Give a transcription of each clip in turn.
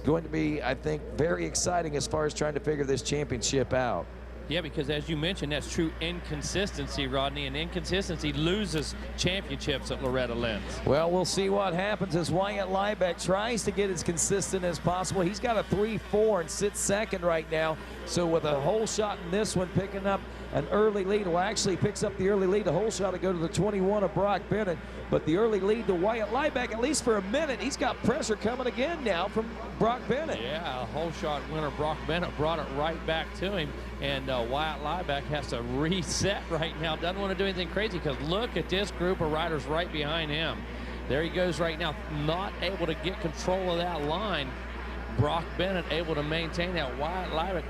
going to be, I think, very exciting as far as trying to figure this championship out. Yeah, because as you mentioned, that's true inconsistency, Rodney, and inconsistency loses championships at Loretta, Lynn. Well, we'll see what happens as Wyatt Liebeck tries to get as consistent as possible. He's got a 3-4 and sits second right now. So with a hole shot in this one, picking up an early lead. Well, actually picks up the early lead. The hole shot to go to the 21 of Brock Bennett. But the early lead to Wyatt Liebeck, at least for a minute. He's got pressure coming again now from Brock Bennett. Yeah, a hole shot winner Brock Bennett brought it right back to him. And Wyatt Liebeck has to reset right now. Doesn't want to do anything crazy because look at this group of riders right behind him. There he goes right now, not able to get control of that line. Brock Bennett able to maintain that. Wyatt Liebeck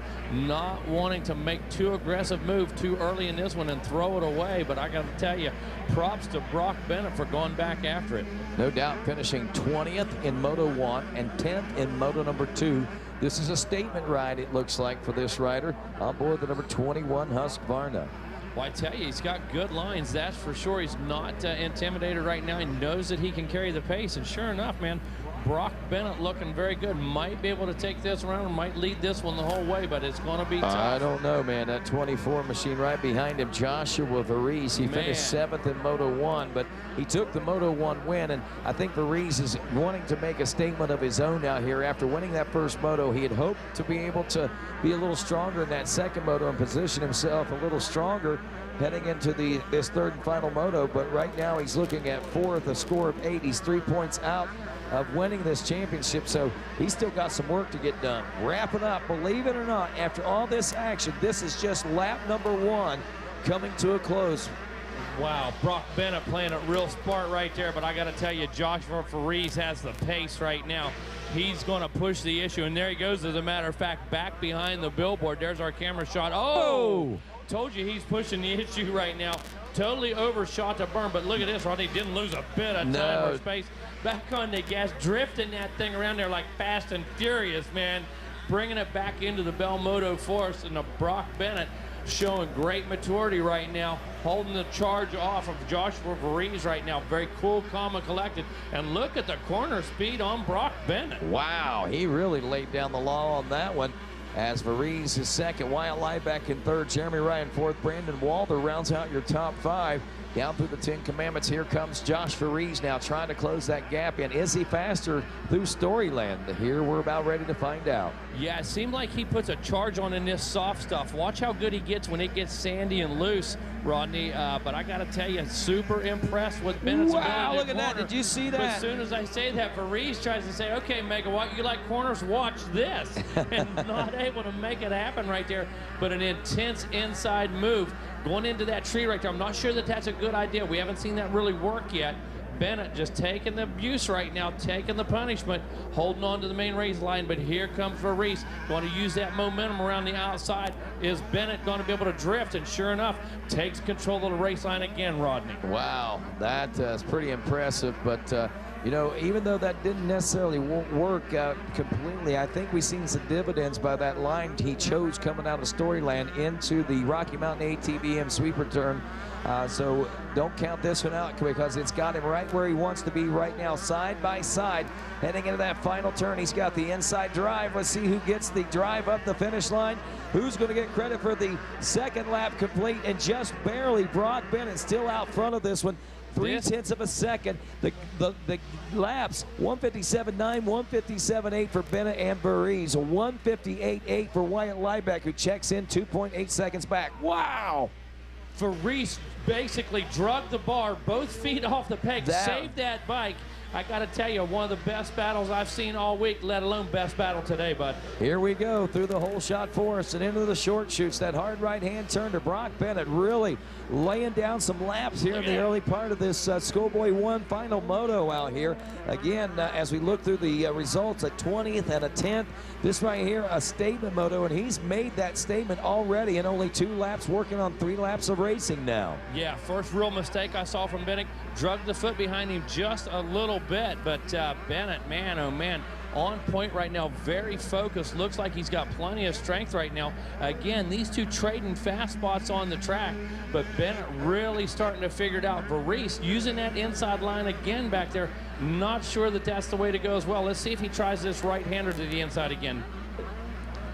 not wanting to make too aggressive move too early in this one and throw it away. But I got to tell you, props to Brock Bennett for going back after it. No doubt, finishing 20th in Moto 1 and 10th in Moto number 2. This is a statement ride, it looks like, for this rider on board the number 21 Husqvarna. Well, I tell you, he's got good lines, that's for sure. He's not intimidated right now. He knows that he can carry the pace, and sure enough, man, Brock Bennett looking very good. Might be able to take this around, might lead this one the whole way, but it's going to be tough. I don't know, man. That 24 machine right behind him, Joshua Varese. He finished 7th in Moto 1, but he took the Moto 1 win, and I think Varese is wanting to make a statement of his own out here. After winning that first Moto, he had hoped to be able to be a little stronger in that second Moto and position himself a little stronger heading into this third and final Moto, but right now he's looking at 4th, a score of 8. He's 3 points out of winning this championship, so he's still got some work to get done. Wrapping up, believe it or not, after all this action, this is just lap number 1 coming to a close. Wow, Brock Bennett playing it real smart right there, but I got to tell you, Joshua Varese has the pace right now. He's going to push the issue, and there he goes, as a matter of fact, back behind the billboard. There's our camera shot. Oh! Told you he's pushing the issue right now. Totally overshot the berm, but look at this, Rodney didn't lose a bit of time or space. Back on the gas, drifting that thing around there like fast and furious, man. Bringing it back into the Bell Moto force, and the Brock Bennett showing great maturity right now, holding the charge off of Joshua Varese right now. Very cool, calm, and collected. And look at the corner speed on Brock Bennett. Wow, he really laid down the law on that one. As Varese is second, Wyatt Liebeck in third, Jeremy Ryan fourth, Brandon Walder rounds out your top 5. Down through the 10 Commandments, here comes Josh Varese now trying to close that gap in. Is he faster through Storyland? Here we're about ready to find out. Yeah, it seemed like he puts a charge on in this soft stuff. Watch how good he gets when it gets sandy and loose, Rodney. But I got to tell you, super impressed with Bennett's ability. Wow, look at that. Did you see that? But as soon as I say that, Varese tries to say, okay, Megawatt, you like corners? Watch this. And not able to make it happen right there. But an intense inside move. Going into that tree right there, I'm not sure that that's a good idea. We haven't seen that really work yet. Bennett just taking the abuse right now, taking the punishment, holding on to the main race line, but here comes Varese, going to use that momentum around the outside. Is Bennett going to be able to drift? And sure enough, takes control of the race line again, Rodney. Wow, that is pretty impressive, but you know, even though that didn't necessarily work out completely, I think we've seen some dividends by that line he chose coming out of Storyland into the Rocky Mountain ATVM sweeper turn. So don't count this one out because it's got him right where he wants to be right now, side by side. Heading into that final turn, he's got the inside drive. Let's see who gets the drive up the finish line. Who's going to get credit for the second lap complete, and just barely Brock Bennett still out front of this one. 3/10 of a second. The laps, 157.9, 157.8 for Bennett and Varese, 158.8 for Wyatt Liebeck, who checks in 2.8 seconds back. Wow! Varese basically drugged the bar, both feet off the peg, saved that bike. I got to tell you, one of the best battles I've seen all week, let alone best battle today, bud. Here we go through the whole shot forest and into the short shoots. That hard right-hand turn to Brock Bennett, really laying down some laps here in the early part of this Schoolboy 1 final moto out here. Again, as we look through the results, a 20th and a 10th. This right here, a statement moto, and he's made that statement already in only 2 laps, working on 3 laps of racing now. Yeah, first real mistake I saw from Bennett. Drugged the foot behind him just a little bit, but Bennett, man, oh man, on point right now, very focused. Looks like he's got plenty of strength right now. Again, these two trading fast spots on the track, but Bennett really starting to figure it out. Varese using that inside line again back there. Not sure that that's the way to go as well. Let's see if he tries this right-hander to the inside again.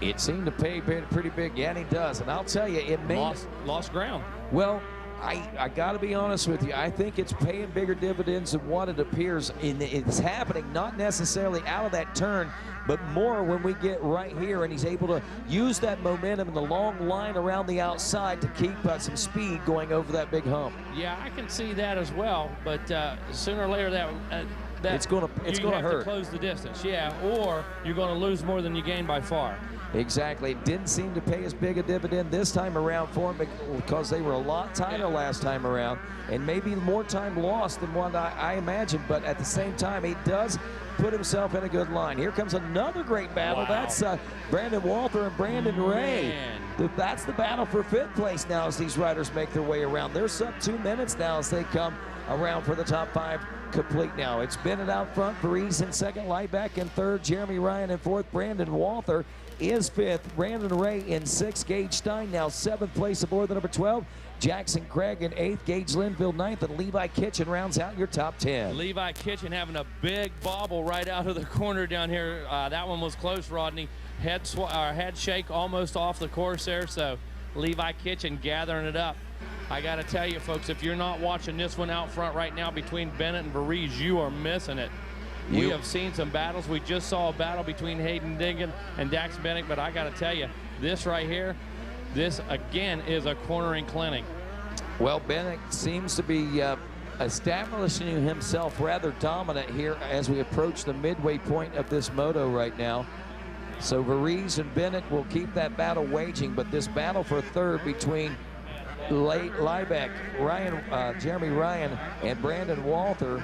It seemed to pay pretty big. Yeah, and he does. And I'll tell you, it may... Lost ground. Well, I got to be honest with you. I think it's paying bigger dividends than what it appears. It's happening not necessarily out of that turn, but more when we get right here, and he's able to use that momentum and the long line around the outside to keep some speed going over that big hump. Yeah, I can see that as well, but sooner or later that it's going to hurt. To close the distance, yeah, or you're going to lose more than you gain by far. Exactly. It didn't seem to pay as big a dividend this time around for him because they were a lot tighter last time around, and maybe more time lost than what I imagined, but at the same time, he does put himself in a good line. Here comes another great battle. Wow. That's Brandon Walther and Brandon Ray. That's the battle for 5th place now as these riders make their way around. They're sub 2 minutes now as they come around for the top 5 complete now. It's Bennett out front, Varese in 2nd, Liebeck in 3rd, Jeremy Ryan in 4th, Brandon Walther is 5th, Brandon Ray in 6th, Gage Stein now 7th place aboard the number 12, Jackson Craig in 8th, Gage Linville 9th, and Levi Kitchen rounds out your top 10. Levi Kitchen having a big bobble right out of the corner down here. That one was close, Rodney. Head shake almost off the course there, so Levi Kitchen gathering it up. I got to tell you, folks, if you're not watching this one out front right now between Bennett and Varese, you are missing it. We have seen some battles. We just saw a battle between Hayden Dingan and Dax Bennett, but I got to tell you, this right here, this again is a cornering clinic. Well, Bennett seems to be establishing himself rather dominant here as we approach the midway point of this moto right now. So Varese and Bennett will keep that battle waging, but this battle for 3rd between Liebeck, Jeremy Ryan, and Brandon Walther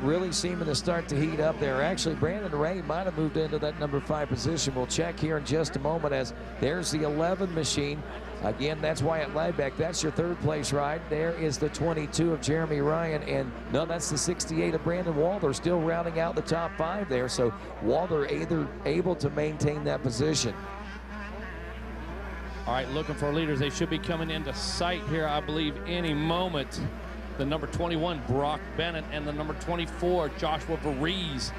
really seeming to start to heat up there. Actually, Brandon Ray might have moved into that number 5 position. We'll check here in just a moment as there's the 11 machine. Again, that's Wyatt Liebeck. That's your 3rd place ride. There is the 22 of Jeremy Ryan, and no, that's the 68 of Brandon Walther, still rounding out the top 5 there. So Walther either able to maintain that position. All right, looking for leaders. They should be coming into sight here, I believe, any moment. The number 21, Brock Bennett, and the number 24, Joshua Varese.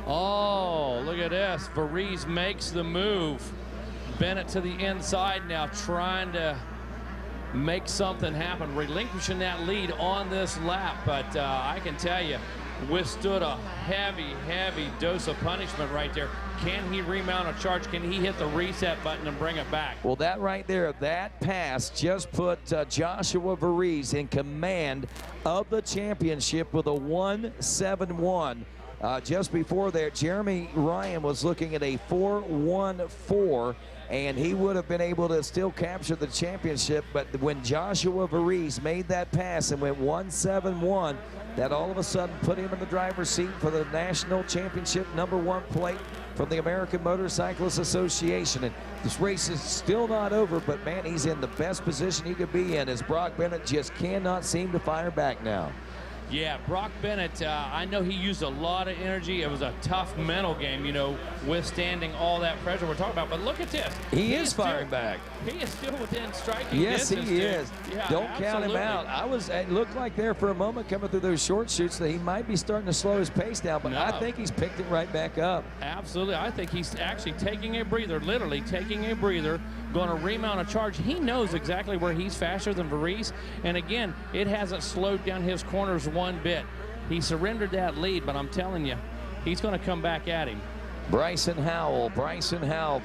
Oh, look at this. Varese makes the move. Bennett to the inside now, trying to make something happen, relinquishing that lead on this lap. But I can tell you, withstood a heavy dose of punishment right there. Can he remount a charge? Can he hit the reset button and bring it back? Well, that right there, that pass just put Joshua Varese in command of the championship with a 1.71. Just before that, Jeremy Ryan was looking at a 4.14, and he would have been able to still capture the championship. But when Joshua Varese made that pass and went 1.71, that all of a sudden put him in the driver's seat for the national championship #1 plate from the American Motorcyclists Association. And this race is still not over, but man, he's in the best position he could be in as Brock Bennett just cannot seem to fire back now. Yeah, Brock Bennett, I know he used a lot of energy. It was a tough mental game, you know, withstanding all that pressure we're talking about. But look at this. He is firing back. He is still within striking distance. Yes, he is. Yeah, Don't count him out. It looked like there for a moment coming through those short shoots that he might be starting to slow his pace down, but I think he's picked it right back up. Absolutely. I think he's actually taking a breather, literally taking a breather, going to remount a charge. He knows exactly where he's faster than Varese, and again, it hasn't slowed down his corners one bit. He surrendered that lead, but I'm telling you, he's going to come back at him. Bryson Howell,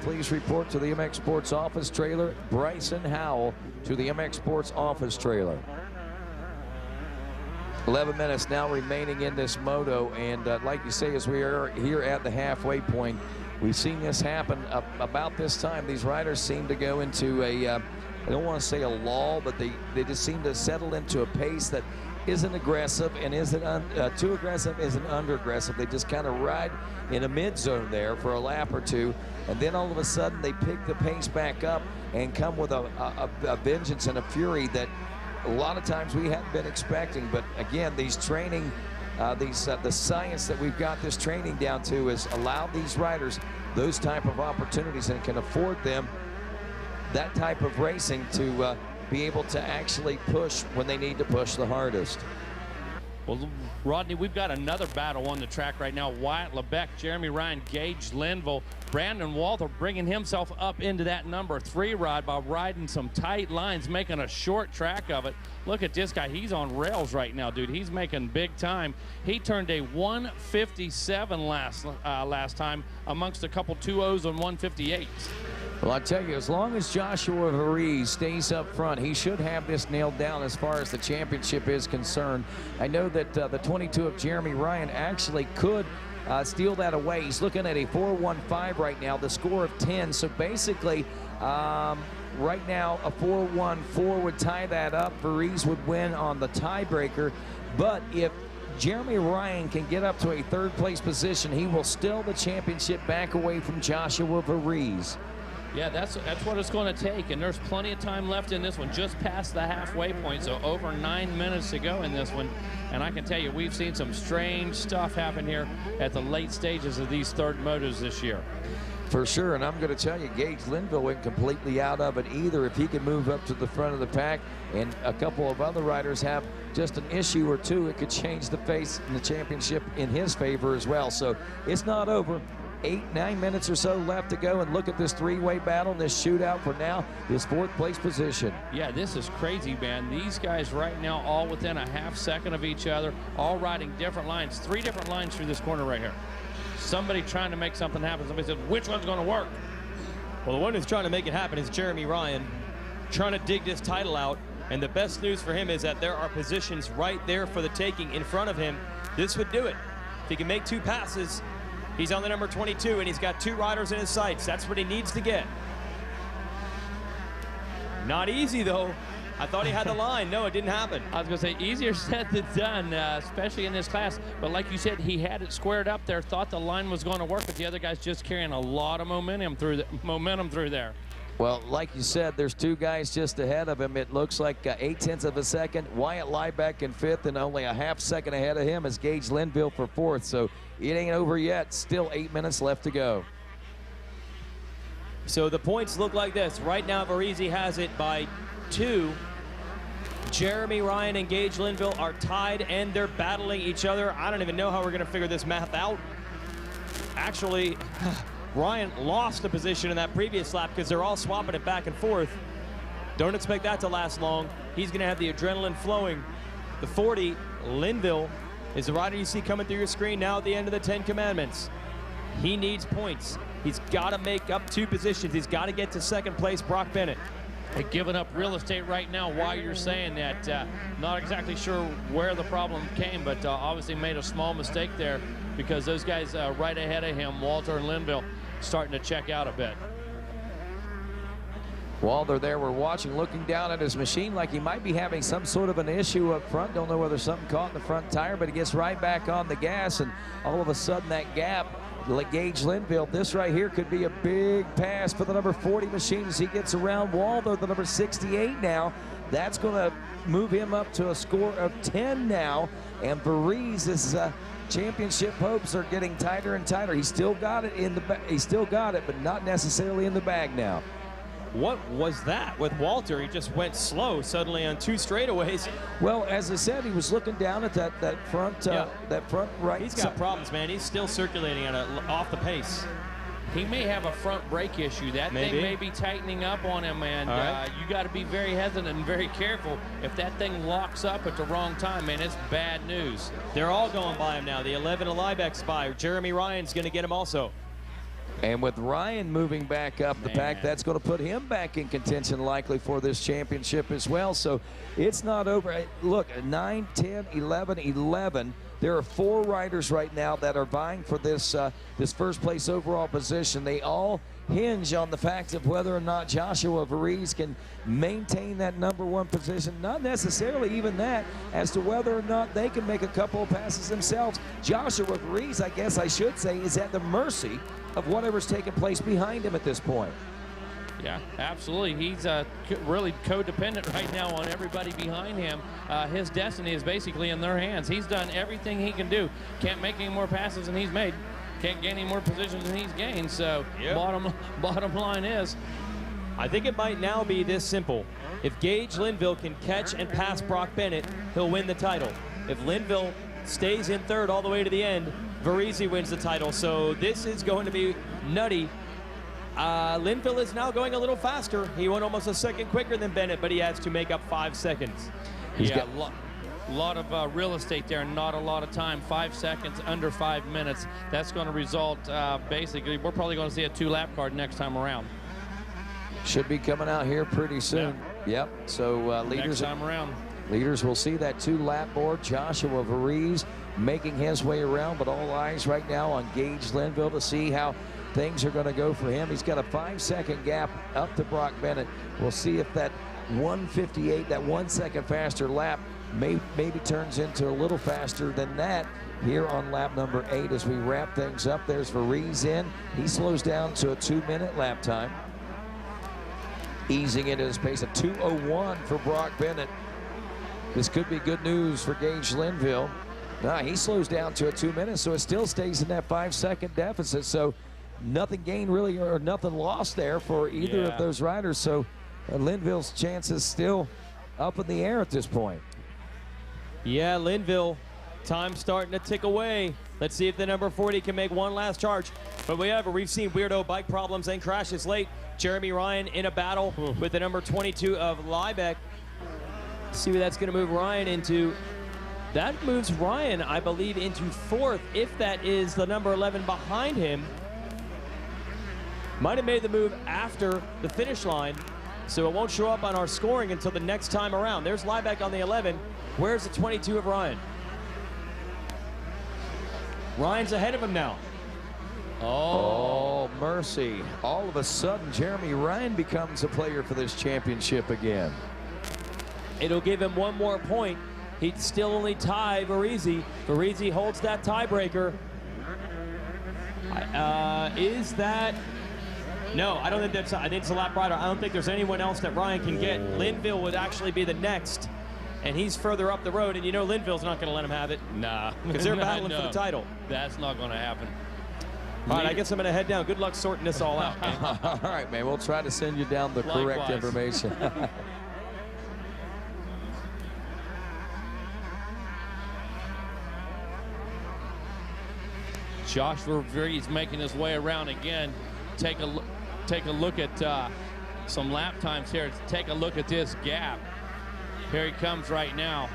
please report to the MX Sports office trailer. Bryson Howell to the MX Sports office trailer. 11 minutes now remaining in this moto, and like you say, as we are here at the halfway point, we've seen this happen about this time. These riders seem to go into a, I don't want to say a lull, but they just seem to settle into a pace that isn't aggressive and isn't too aggressive, isn't under aggressive. They just kind of ride in a mid zone there for a lap or two, and then all of a sudden they pick the pace back up and come with a vengeance and a fury that a lot of times we hadn't been expecting. But again, these training the science that we've got this training down to is allow these riders those type of opportunities and can afford them that type of racing to be able to actually push when they need to push the hardest. Well, Rodney, we've got another battle on the track right now. Wyatt Lebec, Jeremy Ryan, Gage Linville, Brandon Walther bringing himself up into that number 3 rod by riding some tight lines, making a short track of it. Look at this guy. He's on rails right now, dude. He's making big time. He turned a 157 last time amongst a couple 2.0s and 158s. Well, I tell you, as long as Joshua Varese stays up front, he should have this nailed down as far as the championship is concerned. I know that the 22 of Jeremy Ryan actually could steal that away. He's looking at a 4.15 right now, the score of 10. So basically, right now, a 4.14 would tie that up. Varese would win on the tiebreaker. But if Jeremy Ryan can get up to a 3rd place position, he will steal the championship back away from Joshua Varese. Yeah, that's what it's going to take, and there's plenty of time left in this one, just past the halfway point, so over 9 minutes to go in this one. And I can tell you, we've seen some strange stuff happen here at the late stages of these 3rd motos this year. For sure, and I'm going to tell you, Gage Linville went completely out of it either. If he can move up to the front of the pack and a couple of other riders have just an issue or two, it could change the face in the championship in his favor as well. So it's not over. 8-9 minutes or so left to go, and look at this 3-way battle, this shootout for now, this 4th place position. Yeah, this is crazy, man. These guys right now all within a half second of each other, all riding different lines, 3 different lines through this corner right here. Somebody trying to make something happen. Somebody said, which one's going to work? Well, the one who's trying to make it happen is Jeremy Ryan, trying to dig this title out, and the best news for him is that there are positions right there for the taking in front of him. This would do it. If he can make 2 passes, he's on the number 22, and he's got 2 riders in his sights. That's what he needs to get. Not easy, though. I thought he had the line. No, it didn't happen. I was going to say, easier said than done, especially in this class. But like you said, he had it squared up there, thought the line was going to work, but the other guy's just carrying a lot of momentum through there. Well, like you said, there's 2 guys just ahead of him. It looks like 0.8 of a second. Wyatt Lebec in 5th, and only a half second ahead of him is Gage Linville for 4th. So it ain't over yet. Still 8 minutes left to go. So the points look like this. Right now, Varese has it by 2. Jeremy Ryan and Gage Linville are tied, and they're battling each other. I don't even know how we're going to figure this math out. Actually, Ryan lost a position in that previous lap because they're all swapping it back and forth. Don't expect that to last long. He's going to have the adrenaline flowing. The 40, Linville, is the rider you see coming through your screen now at the end of the 10 Commandments. He needs points. He's got to make up 2 positions. He's got to get to 2nd place, Brock Bennett. Giving up real estate right now while you're saying that. Not exactly sure where the problem came, but obviously made a small mistake there because those guys right ahead of him, Walter and Linville, starting to check out a bit. Walter there, we're watching, looking down at his machine like he might be having some sort of an issue up front. Don't know whether something caught in the front tire, but he gets right back on the gas, and all of a sudden that gap, Gage Linville, this right here could be a big pass for the number 40 machine as he gets around Walter, the number 68 now. That's going to move him up to a score of 10 now, and Varese's championship hopes are getting tighter and tighter. He's still got it in the he's still got it, but not necessarily in the bag now. What was that with Walter? He just went slow suddenly on 2 straightaways. Well, as I said, he was looking down at that front right. He's got problems, man. He's still circulating at off the pace. He may have a front brake issue. That thing may be tightening up on him, and you got to be very hesitant and very careful. If that thing locks up at the wrong time, man, it's bad news. They're all going by him now. The 11 of Lebec's by. Jeremy Ryan's going to get him also. And with Ryan moving back up the pack, that's going to put him back in contention likely for this championship as well. So it's not over. Look, 9, 10, 11, 11. There are 4 riders right now that are vying for this this first place overall position. They all hinge on the fact of whether or not Joshua Varese can maintain that number 1 position. Not necessarily even that, as to whether or not they can make a couple of passes themselves. Joshua Varese, I guess I should say, is at the mercy of whatever's taking place behind him at this point. Yeah, absolutely. He's really codependent right now on everybody behind him. His destiny is basically in their hands. He's done everything he can do. Can't make any more passes than he's made. Can't gain any more positions than he's gained. So yep. bottom line is, I think it might now be this simple. If Gage Linville can catch and pass Brock Bennett, he'll win the title. If Linville stays in third all the way to the end, Varese wins the title. So this is going to be nutty. Linville is now going a little faster. He went almost a second quicker than Bennett, but he has to make up 5 seconds. He's got a lot of real estate there, not a lot of time. 5 seconds, under 5 minutes. That's going to result, basically, we're probably going to see a 2-lap card next time around. Should be coming out here pretty soon. Yep. So leaders, next time around. Leaders will see that 2-lap board. Joshua Varese making his way around, but all eyes right now on Gage Linville to see how things are going to go for him. He's got a 5-second gap up to Brock Bennett. We'll see if that 1:58, that 1 second faster lap, maybe turns into a little faster than that here on lap number 8 as we wrap things up. There's Varese in. He slows down to a 2-minute lap time, easing into his pace, a 2:01 for Brock Bennett. This could be good news for Gage Linville. He slows down to a 2 minutes, so it still stays in that 5-second deficit. So nothing gained really, or nothing lost there for either of those riders. So Linville's chances still up in the air at this point. Yeah, Linville, time starting to tick away. Let's see if the number 40 can make one last charge. But we've seen weirdo bike problems and crashes late. Jeremy Ryan in a battle with the number 22 of Liebeck. See where that's going to move Ryan into. That moves Ryan, I believe, into 4th, if that is the number 11 behind him. Might have made the move after the finish line, so it won't show up on our scoring until the next time around. There's Liebeck on the 11. Where's the 22 of Ryan? Ryan's ahead of him now. Oh, mercy. All of a sudden, Jeremy Ryan becomes a player for this championship again. It'll give him 1 more point. He'd still only tie Varese. Varese holds that tiebreaker. Is that? No, I don't think that's. I think it's a lap rider. I don't think there's anyone else that Ryan can get. Linville would actually be the next, and he's further up the road. And you know Linville's not going to let him have it. Nah, because they're battling for the title. That's not going to happen. All right, I guess I'm going to head down. Good luck sorting this all out. All right, man. We'll try to send you down the correct information. Josh Varese making his way around again. Take a look at some lap times here. Take a look at this gap. Here he comes right now.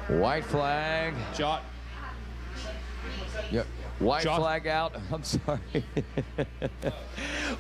White flag. Yep. White flag out. I'm sorry.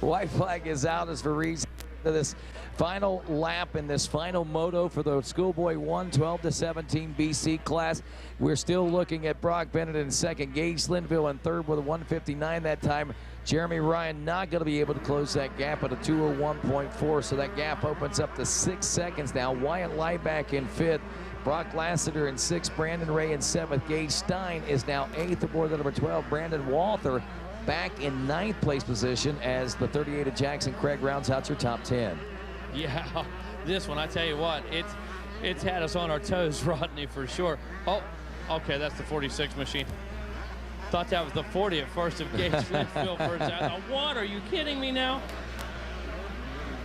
White flag is out as Varese to this final lap in this final moto for the Schoolboy 1 12-17 BC class. We're still looking at Brock Bennett in 2nd, Gage Linville in 3rd with a 1:59 that time. Jeremy Ryan not going to be able to close that gap at a 2:01.4, so that gap opens up to 6 seconds now. Wyatt Liebeck in 5th, Brock Lassiter in 6th, Brandon Ray in 7th. Gage Stein is now 8th aboard the number 12. Brandon Walther back in 9th place position as the 38 of Jackson Craig rounds out your top 10. Yeah, this one, I tell you what, it's had us on our toes, Rodney, for sure. Oh, okay, that's the 46 machine. Thought that was the 40 at first of Gage Linville first out. The 1, are you kidding me now?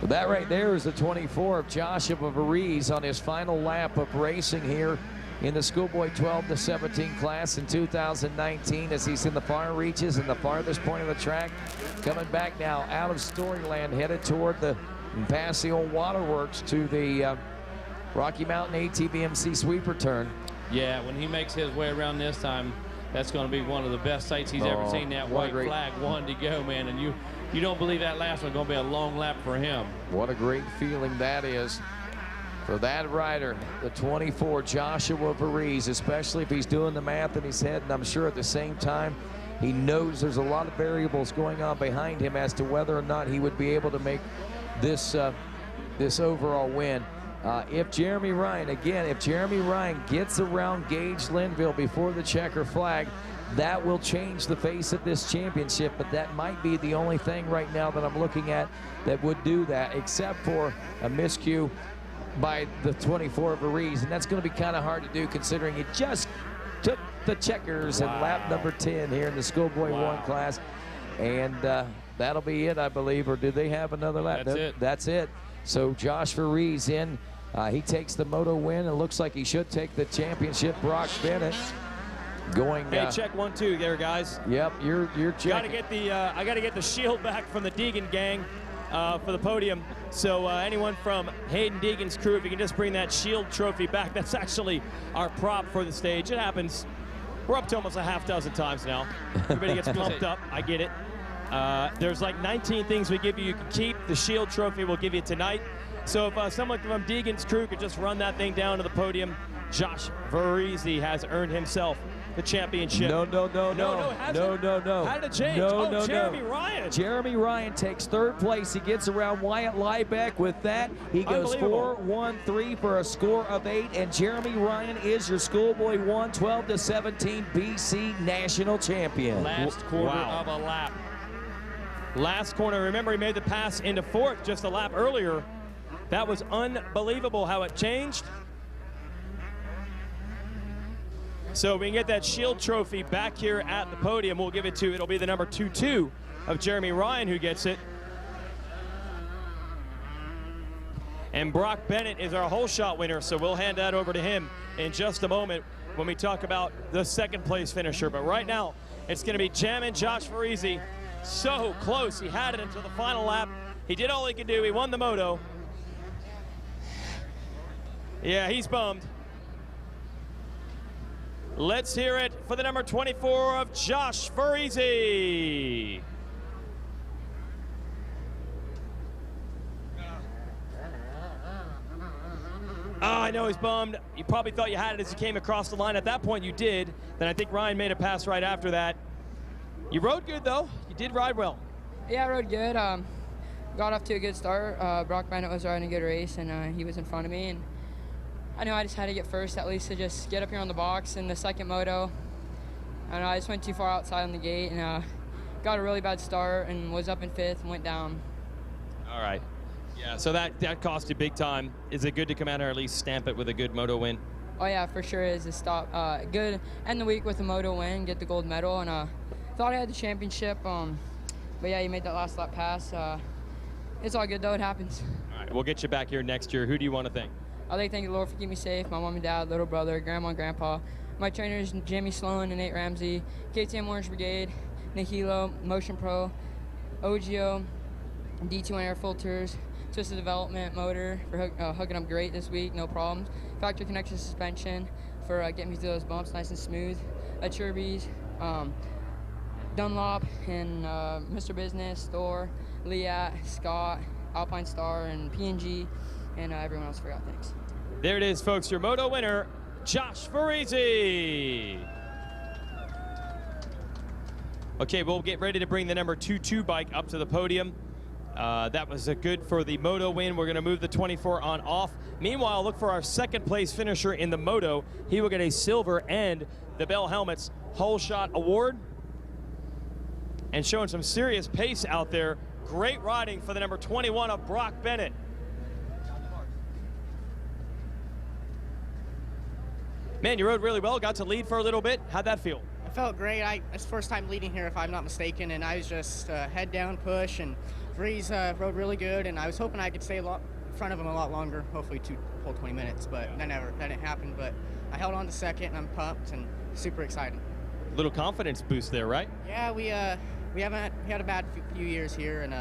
Well, that right there is the 24 of Joshua Varese on his final lap of racing here in the Schoolboy 12-17 class in 2019 as he's in the far reaches and the farthest point of the track. Coming back now out of Storyland, headed toward the past the old waterworks to the Rocky Mountain ATVMC sweeper turn. Yeah, when he makes his way around this time, that's going to be one of the best sights he's ever seen. That white flag, 1 to go, man. And you don't believe that last one's going to be a long lap for him. What a great feeling that is for that rider, the 24, Joshua Varese, especially if he's doing the math in his head. And I'm sure at the same time, he knows there's a lot of variables going on behind him as to whether or not he would be able to make this this overall win. If Jeremy Ryan, again, if Jeremy Ryan gets around Gage Linville before the checker flag, that will change the face of this championship, but that might be the only thing right now that I'm looking at that would do that, except for a miscue by the 24 of Varese, and that's going to be kind of hard to do considering he just took the checkers in lap number 10 here in the Schoolboy 1 class, and that'll be it, I believe. Or do they have another lap? That's it. That's it. So Josh Varese in. He takes the Moto win. It looks like he should take the championship. Brock Bennett going. Hey, check 1-2 there, guys. Yep, you're checking. I got to get the shield back from the Deegan gang for the podium. So anyone from Hayden Deegan's crew, if you can just bring that shield trophy back. That's actually our prop for the stage. It happens. We're up to almost a half dozen times now. Everybody gets pumped up. I get it. There's like 19 things we give you can keep. The shield trophy we'll give you tonight. So if someone from Deegan's crew could just run that thing down to the podium, Josh Varese has earned himself the championship. No. How did it change? Jeremy Ryan. Jeremy Ryan takes third place. He gets around Wyatt Liebeck. With that, he goes 4-1-3 for a score of 8. And Jeremy Ryan is your Schoolboy 1 12-17 BC national champion. Last quarter of a lap. Last corner. Remember, he made the pass into fourth just a lap earlier. That was unbelievable how it changed. So we can get that shield trophy back here at the podium. We'll give it to, it'll be the number 22 of Jeremy Ryan who gets it. And Brock Bennett is our whole shot winner, so we'll hand that over to him in just a moment when we talk about the second place finisher. But right now, it's gonna be Jammin' Josh Varese. So close, he had it until the final lap. He did all he could do, he won the Moto. Yeah, he's bummed. Let's hear it for the number 24 of Josh Varese. Oh, I know he's bummed. You probably thought you had it as you came across the line. At that point, you did. Then I think Ryan made a pass right after that. You rode good, though. You did ride well. Yeah, I rode good. Got off to a good start. Brock Bennett was riding a good race, and he was in front of me. And I know I just had to get first, at least to just get up here on the box in the second moto. And I just went too far outside on the gate and got a really bad start and was up in fifth and went down. All right. Yeah, so that cost you big time. Is it good to come out here at least stamp it with a good moto win? Oh yeah, for sure is. Good end the week with a moto win, get the gold medal, and thought I had the championship. But yeah, you made that last lap pass. It's all good though, it happens. All right, we'll get you back here next year. Who do you want to thank? I'd like to thank the Lord for keeping me safe, my mom and dad, little brother, grandma and grandpa, my trainers Jimmy Sloan and Nate Ramsey, KTM Orange Brigade, Nihilo, Motion Pro, OGO, D2 Air Filters, Twisted Development Motor for hooking up great this week, no problems. Factory Connection Suspension for getting me through those bumps nice and smooth. Chirby's, Dunlop, and Mr. Business, Thor, Liat, Scott, Alpine Star, and P&G. And everyone else forgot, thanks. There it is, folks, your moto winner, Josh Varese. Okay, we'll get ready to bring the number 22 bike up to the podium. That was a good for the moto win. We're gonna move the 24 on off. Meanwhile, look for our second place finisher in the moto. He will get a silver and the Bell Helmets Whole Shot Award. And showing some serious pace out there. Great riding for the number 21 of Brock Bennett. Man, you rode really well, got to lead for a little bit. How'd that feel? It felt great. It's the first time leading here, if I'm not mistaken, and I was just head down push, and Varese rode really good, and I was hoping I could stay in front of him a lot longer, hopefully whole 20 minutes, but that didn't happen. But I held on to second, and I'm pumped and super excited. Little confidence boost there, right? Yeah, we had a bad few years here, and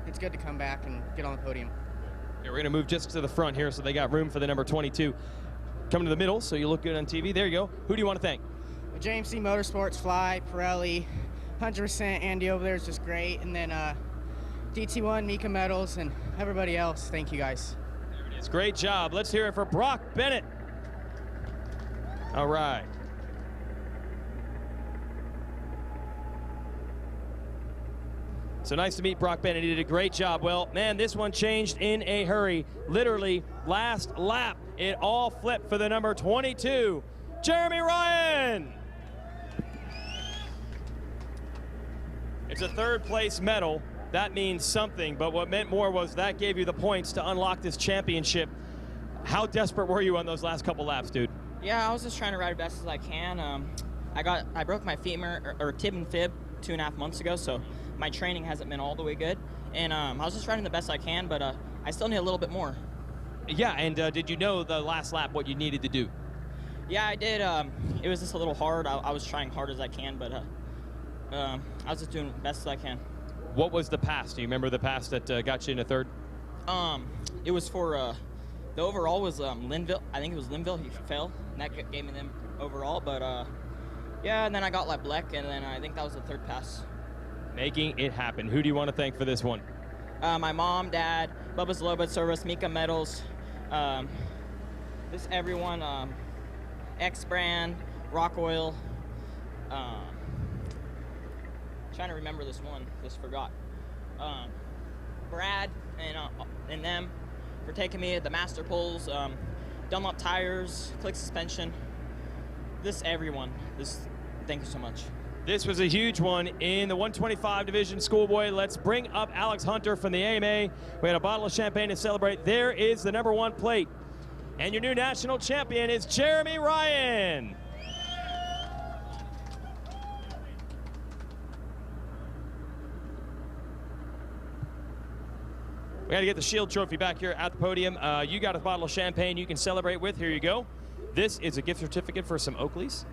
it's good to come back and get on the podium. Yeah, we're gonna move just to the front here, so they got room for the number 22. Coming to the middle, so you look good on TV. There you go. Who do you want to thank? JMC Motorsports, Fly, Pirelli, 100%. Andy over there is just great, and then DT1, Mika Metals, and everybody else. Thank you, guys. There it is. Great job. Let's hear it for Brock Bennett. All right. So nice to meet Brock Bennett. He did a great job. Well, man, this one changed in a hurry. Literally, last lap, it all flipped for the number 22, Jeremy Ryan. It's a third place medal. That means something, but what meant more was that gave you the points to unlock this championship. How desperate were you on those last couple laps, dude? Yeah, I was just trying to ride as best as I can. I broke my femur or tib and fib 2.5 months ago, so my training hasn't been all the way good. And I was just riding the best I can, but I still need a little bit more. Yeah, and did you know the last lap what you needed to do? Yeah, I did. It was just a little hard. I was trying hard as I can, but I was just doing the best as I can. What was the pass? Do you remember the pass that got you into third? It was for the overall was Linville. I think it was Linville. He fell, and that gave me them overall. But yeah, and then I got like Bleck, and then I think that was the third pass. Making it happen. Who do you want to thank for this one? My mom, dad, Bubba's Lobot Service, Mika Metals, just everyone, X Brand, Rock Oil. Trying to remember this one, just forgot. Brad and them for taking me at the master pulls, Dunlop tires, Click suspension. This everyone. Thank you so much. This was a huge one in the 125 division. Schoolboy, let's bring up Alex Hunter from the AMA. We had a bottle of champagne to celebrate. There is the #1 plate. And your new national champion is Jeremy Ryan. We got to get the Shield Trophy back here at the podium. You got a bottle of champagne you can celebrate with. Here you go. This is a gift certificate for some Oakleys.